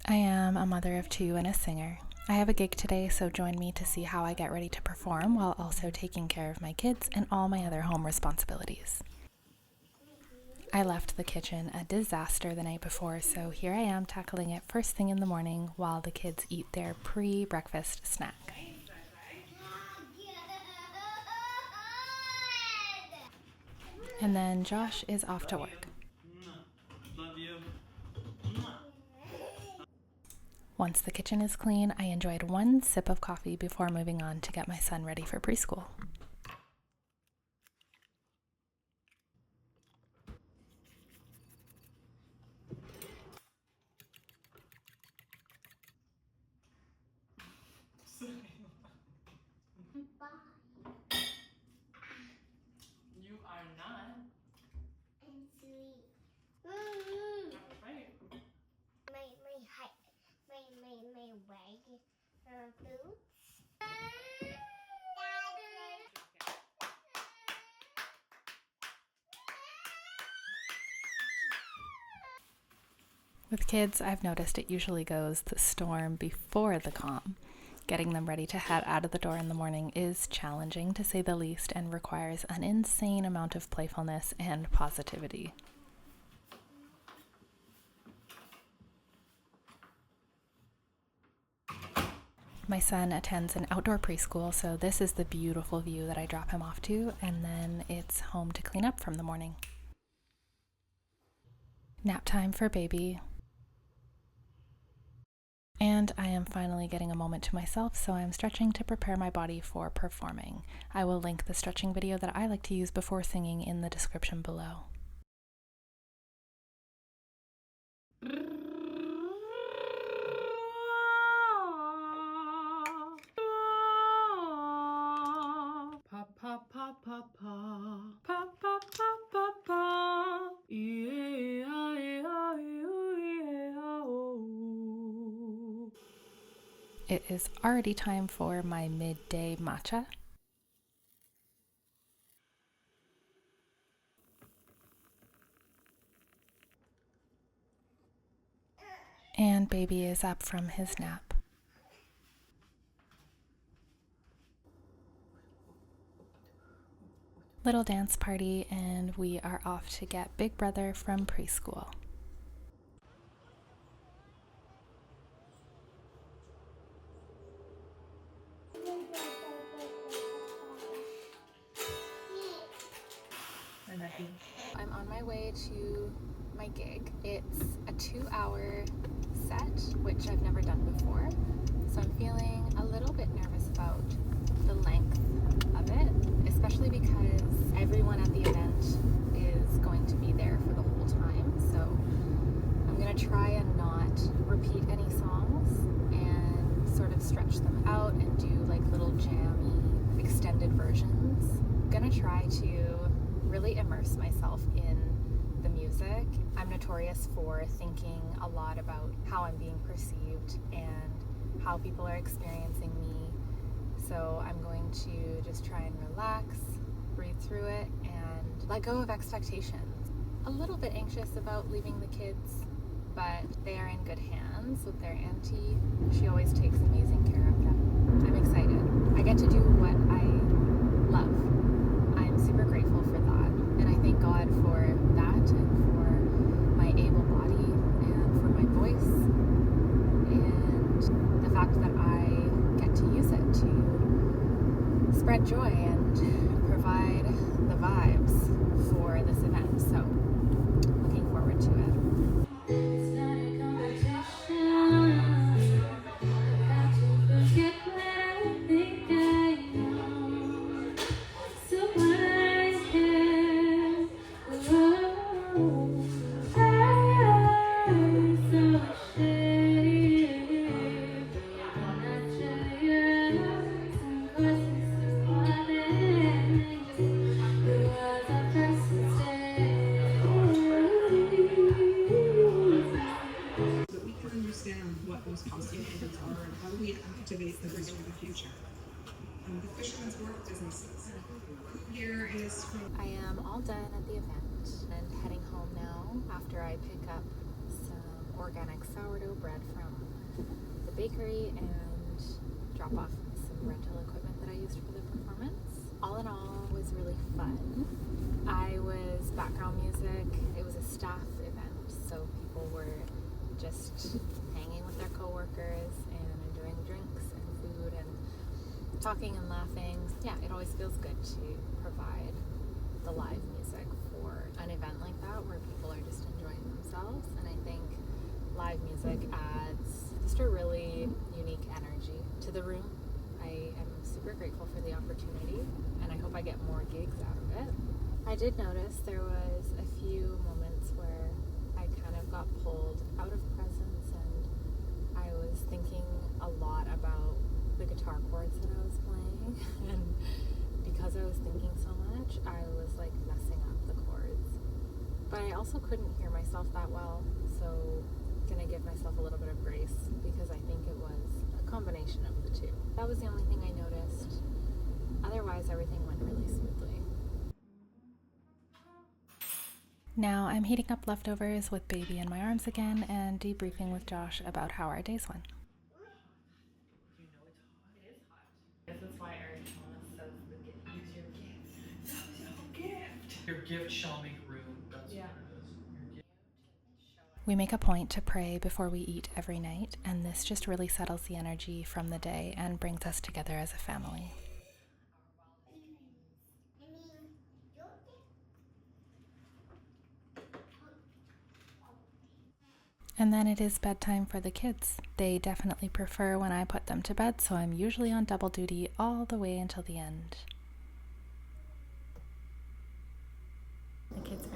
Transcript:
I am a mother of two and a singer. I have a gig today, so join me to see how I get ready to perform while also taking care of my kids and all my other home responsibilities. I left the kitchen a disaster the night before, so here I am tackling it first thing in the morning while the kids eat their pre-breakfast snack. And then Josh is off to work. Love you. Once the kitchen is clean, I enjoyed one sip of coffee before moving on to get my son ready for preschool. You are not. I'm sweet. That's right. My leg boots. With kids, I've noticed it usually goes the storm before the calm. Getting them ready to head out of the door in the morning is challenging, to say the least, and requires an insane amount of playfulness and positivity. My son attends an outdoor preschool, so this is the beautiful view that I drop him off to, and then it's home to clean up from the morning. Nap time for baby. And I am finally getting a moment to myself, so I'm stretching to prepare my body for performing. I will link the stretching video that I like to use before singing in the description below. Pa pa pa pa pa pa pa pa pa pa yeah, yeah, yeah, oh. It is already time for my midday matcha. And baby is up from his nap. Little dance party, and we are off to get big brother from preschool. I'm on my way to my gig. It's a 2-hour set, which I've never done before, so I'm feeling a little bit nervous about the length of it, especially because everyone at the event is going to be there for the whole time, so I'm going to try and not repeat any songs and sort of stretch them out and do like little jammy extended versions. I'm going to try to really immerse myself in the music. I'm notorious for thinking a lot about how I'm being perceived and how people are experiencing me. So I'm going to just try and relax, breathe through it, and let go of expectations. A little bit anxious about leaving the kids, but they are in good hands with their auntie. She always takes amazing care of them. I'm excited. I get to do what I love. I'm super grateful for that, and I thank God for that and for my able body and for my voice and the fact that I get to use it to spread joy and provide the vibes for this event. So looking forward to it. What those possibilities are and how do we activate those for the future. The Fisherman's Wharf businesses. Here is from... I am all done at the event and heading home now after I pick up some organic sourdough bread from inventory and drop off some rental equipment that I used for the performance. All in all, it was really fun. I was background music. It was a staff event, so people were just hanging with their coworkers and enjoying drinks and food and talking and laughing. Yeah, it always feels good to provide the live music for an event like that where people are just enjoying themselves, and I think live music adds just a really unique energy to the room. I am super grateful for the opportunity, and I hope I get more gigs out of it. I did notice there was a few moments where I kind of got pulled out of presence, and I was thinking a lot about the guitar chords that I was playing, and because I was thinking so much, I was like messing up the chords. But I also couldn't hear myself that well, so I'm gonna give myself a little bit of grace because I think it was a combination of the two. That was the only thing I noticed. Otherwise, everything went really smoothly. Now I'm heating up leftovers with baby in my arms again and debriefing with Josh about how our days went. You know it's hot. It is hot. This is why Eric Thomas says use your gift. Use your gift. Your gift shall make room. That's what it is. Your gift. We make a point to pray before we eat every night, and this just really settles the energy from the day and brings us together as a family. And then it is bedtime for the kids. They definitely prefer when I put them to bed, so I'm usually on double duty all the way until the end. The kids